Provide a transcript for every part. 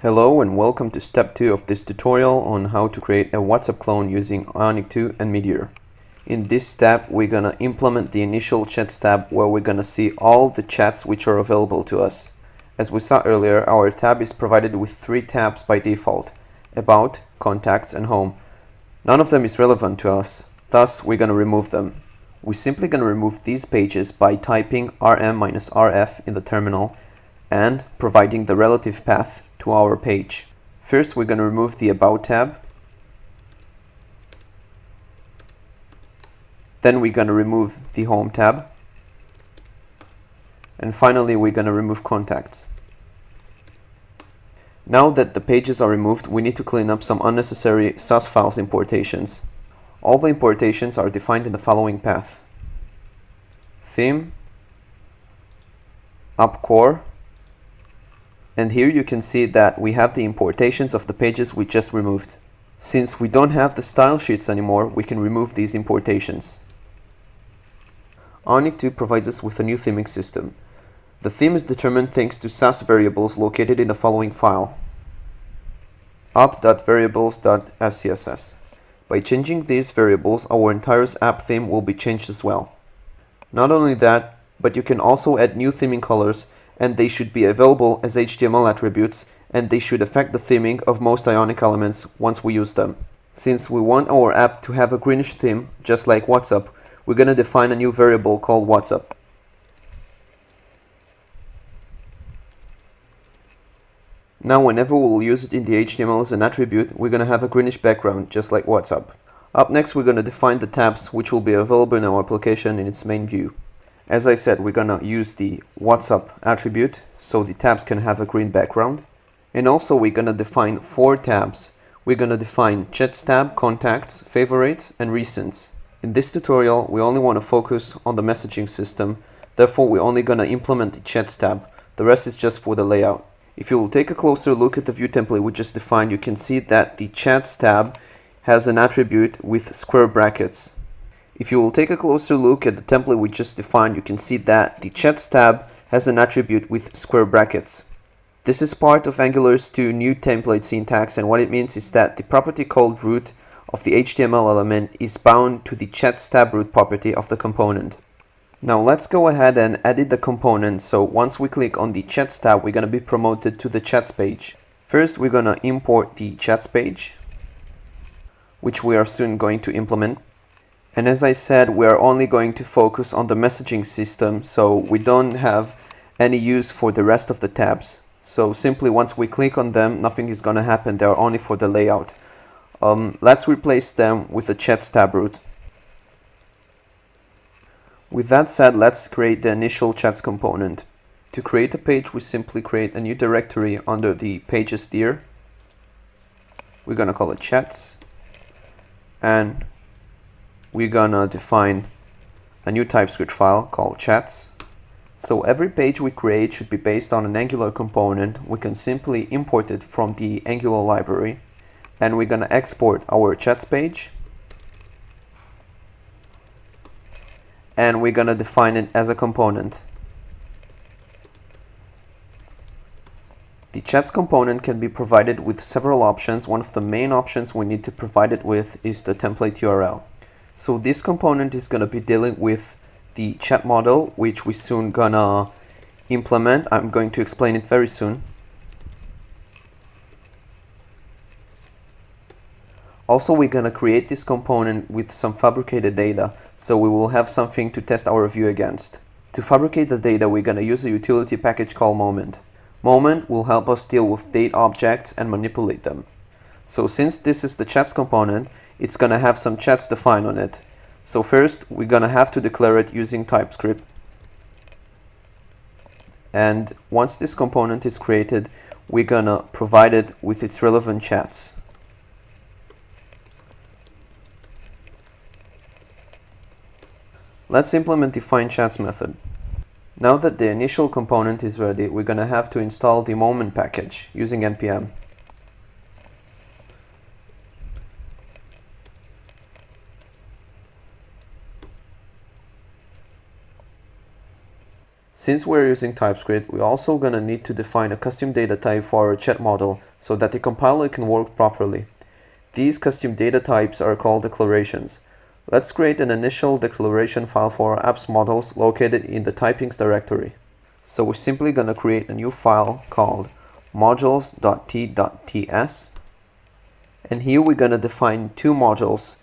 Hello and welcome to step 2 of this tutorial on how to create a WhatsApp clone using Ionic2 and Meteor. In this step, we're gonna implement the initial chats tab where we're gonna see all the chats which are available to us. As we saw earlier, our tab is provided with 3 tabs by default: About, Contacts, and Home. None of them is relevant to us, thus we're gonna remove them. We're simply gonna remove these pages by typing rm-rf in the terminal and providing the relative path to our page. First, we're going to remove the About tab. Then we're going to remove the Home tab. And finally, we're going to remove Contacts. Now that the pages are removed, we need to clean up some unnecessary sus files importations. All the importations are defined in the following path: theme, upcore, and here you can see that we have the importations of the pages we just removed. Since we don't have the style sheets anymore, we can remove these importations. Ionic2 provides us with a new theming system. The theme is determined thanks to Sass variables located in the following file: app.variables.scss. By changing these variables, our entire app theme will be changed as well. Not only that, but you can also add new theming colors, and they should be available as HTML attributes, and they should affect the theming of most Ionic elements once we use them. Since we want our app to have a greenish theme, just like WhatsApp, we're going to define a new variable called WhatsApp. Now whenever we'll use it in the HTML as an attribute, we're going to have a greenish background, just like WhatsApp. Up next, we're going to define the tabs which will be available in our application in its main view. As I said, we're gonna use the WhatsApp attribute so the tabs can have a green background. And also we're gonna define 4 tabs. We're gonna define Chats tab, Contacts, Favorites, and Recents. In this tutorial, we only want to focus on the messaging system. Therefore, we're only gonna implement the Chats tab. The rest is just for the layout. If you will take a closer look at the view template we just defined, you can see that the Chats tab has an attribute with square brackets. If you will take a closer look at the template we just defined, you can see that the Chats tab has an attribute with square brackets. This is part of Angular's 2 new template syntax, and what it means is that the property called root of the HTML element is bound to the Chats tab root property of the component. Now let's go ahead and edit the component. So once we click on the Chats tab, we're going to be promoted to the Chats page. First, we're going to import the Chats page, which we are soon going to implement. And as I said, we are only going to focus on the messaging system, so we don't have any use for the rest of the tabs. So simply once we click on them, nothing is going to happen. They are only for the layout. Let's replace them with the Chats tab root. With that said, let's create the initial Chats component. To create a page, we simply create a new directory under the pages tier. We're going to call it Chats, and we're gonna define a new Typescript file called chats. So every page we create should be based on an Angular component. We can simply import it from the Angular library, and we're gonna export our chats page, and we're gonna define it as a component. The chats component can be provided with several options. One of the main options we need to provide it with is the template URL. So this component is going to be dealing with the chat model, which we soon gonna implement. I'm going to explain it very soon. Also, we're going to create this component with some fabricated data, so we will have something to test our view against. To fabricate the data, we're going to use a utility package called Moment. Moment will help us deal with date objects and manipulate them. So since this is the chats component, it's going to have some chats defined on it. So first, we're going to have to declare it using Typescript. And once this component is created, we're going to provide it with its relevant chats. Let's implement the findChats method. Now that the initial component is ready, we're going to have to install the Moment package using npm. Since we're using TypeScript, we're also going to need to define a custom data type for our chat model so that the compiler can work properly. These custom data types are called declarations. Let's create an initial declaration file for our apps models located in the typings directory. So we're simply going to create a new file called modules.t.ts, and here we're going to define two modules.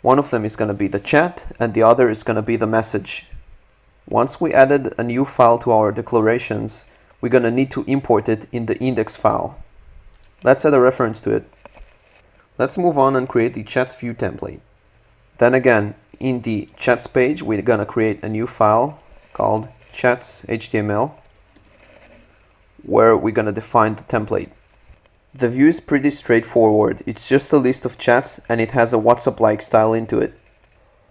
One of them is going to be the chat and the other is going to be the message. Once we added a new file to our declarations, we're going to need to import it in the index file. Let's add a reference to it. Let's move on and create the chats view template. Then again, in the chats page, we're going to create a new file called chats.html, where we're going to define the template. The view is pretty straightforward. It's just a list of chats and it has a WhatsApp-like style into it.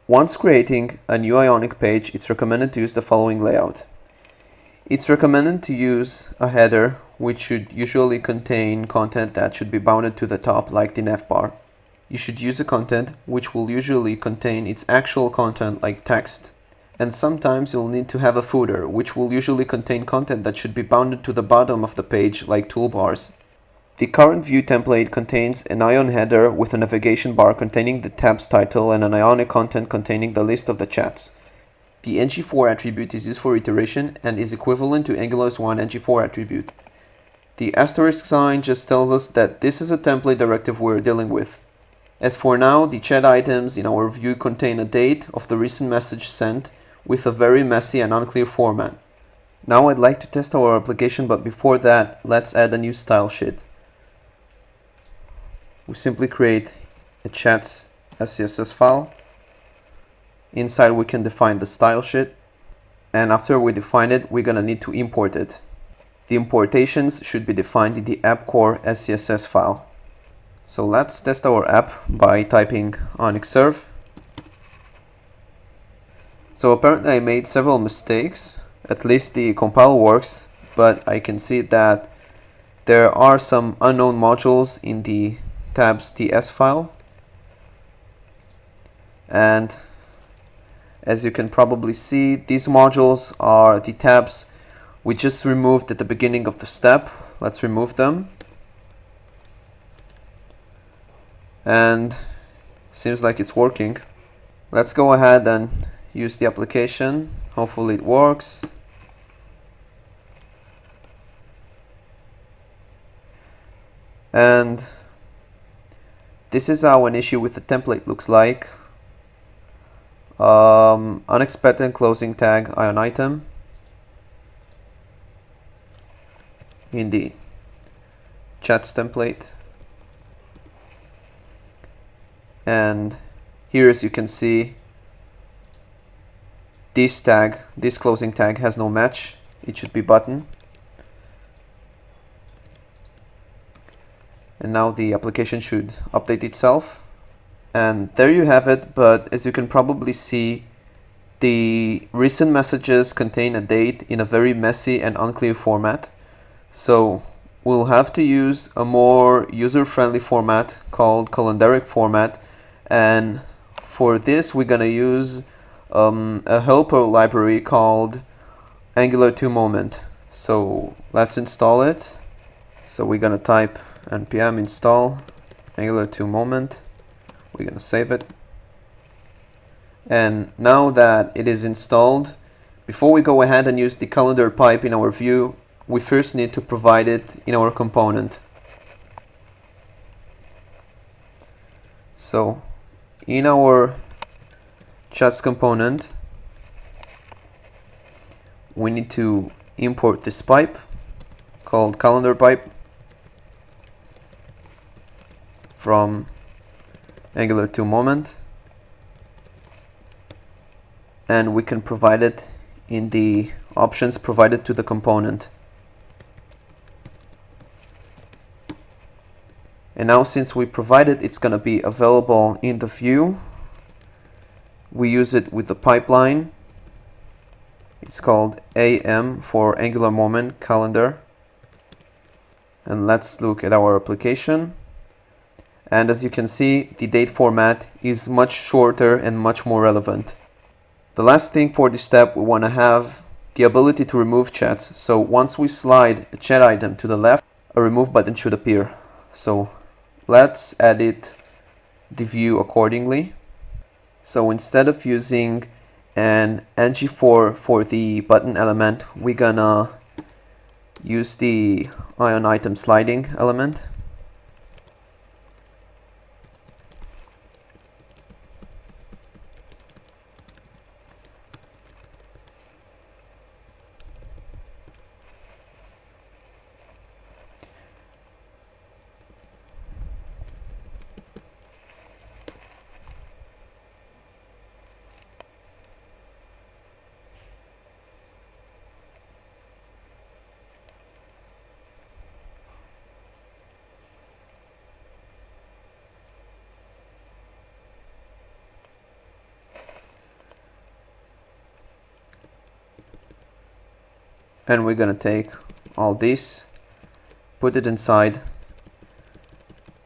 Once creating a new Ionic page, it's recommended to use the following layout. It's recommended to use a header, which should usually contain content that should be bounded to the top, like the navbar. You should use a content which will usually contain its actual content, like text. And sometimes you'll need to have a footer, which will usually contain content that should be bounded to the bottom of the page, like toolbars. The current view template contains an Ion header with a navigation bar containing the tab's title and an Ionic content containing the list of the chats. The ng4 attribute is used for iteration and is equivalent to Angular's 1 ng4 attribute. The asterisk sign just tells us that this is a template directive we're dealing with. As for now, the chat items in our view contain a date of the recent message sent with a very messy and unclear format. Now I'd like to test our application, but before that, let's add a new style sheet. We simply create a chats SCSS file. Inside we can define the style sheet, and after we define it, we're gonna need to import it. The importations should be defined in the app core SCSS file. So let's test our app by typing Ionic serve. So apparently I made several mistakes. At least the compile works, but I can see that there are some unknown modules in the tabs.ts file, and as you can probably see, these modules are the tabs we just removed at the beginning of the step. Let's remove them, and seems like it's working. Let's go ahead and use the application. Hopefully it works. And this is how an issue with the template looks like. Unexpected closing tag Ion item in the chats template. And here, as you can see, this closing tag has no match. It should be button. And now the application should update itself. And there you have it, but as you can probably see, the recent messages contain a date in a very messy and unclear format. So we'll have to use a more user-friendly format called calendaric format. And for this, we're gonna use a helper library called Angular-2 moment. So let's install it. So we're gonna type npm install Angular-2 moment. We're gonna save it. And now that it is installed, before we go ahead and use the calendar pipe in our view, we first need to provide it in our component. So in our chats component, we need to import this pipe called calendar pipe from Angular-2 moment, and we can provide it in the options provided to the component. And now, since we provide it, it's going to be available in the view. We use it with the pipeline. It's called AM for Angular moment calendar. And let's look at our application. And as you can see, the date format is much shorter and much more relevant. The last thing for this step, we want to have the ability to remove chats. So once we slide a chat item to the left, a remove button should appear. So let's edit the view accordingly. So instead of using an ng4 for the button element, we're gonna use the ion item sliding element. And we're gonna take all this, put it inside.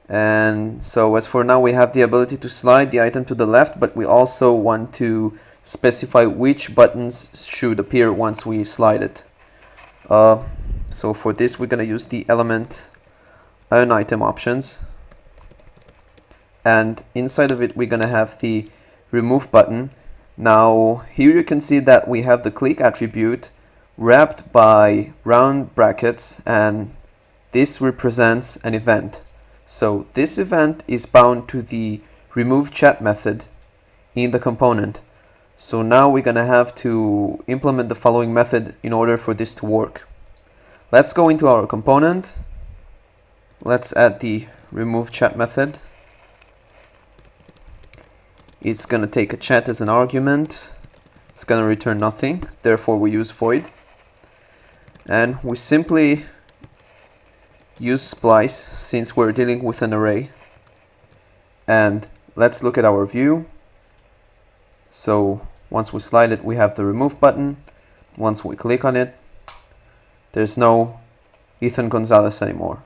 And so as for now, we have the ability to slide the item to the left, but we also want to specify which buttons should appear once we slide it. So for this, we're gonna use the element ion item options. And inside of it, we're gonna have the remove button. Now here you can see that we have the click attribute wrapped by round brackets, and this represents an event. So this event is bound to the remove chat method in the component. So now we're gonna have to implement the following method in order for this to work. Let's go into our component. Let's add the remove chat method. It's gonna take a chat as an argument. It's gonna return nothing, therefore we use void. And we simply use splice since we're dealing with an array. And let's look at our view. So once we slide it, we have the remove button. Once we click on it, there's no Ethan Gonzalez anymore.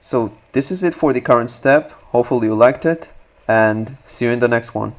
So this is it for the current step. Hopefully you liked it, and see you in the next one.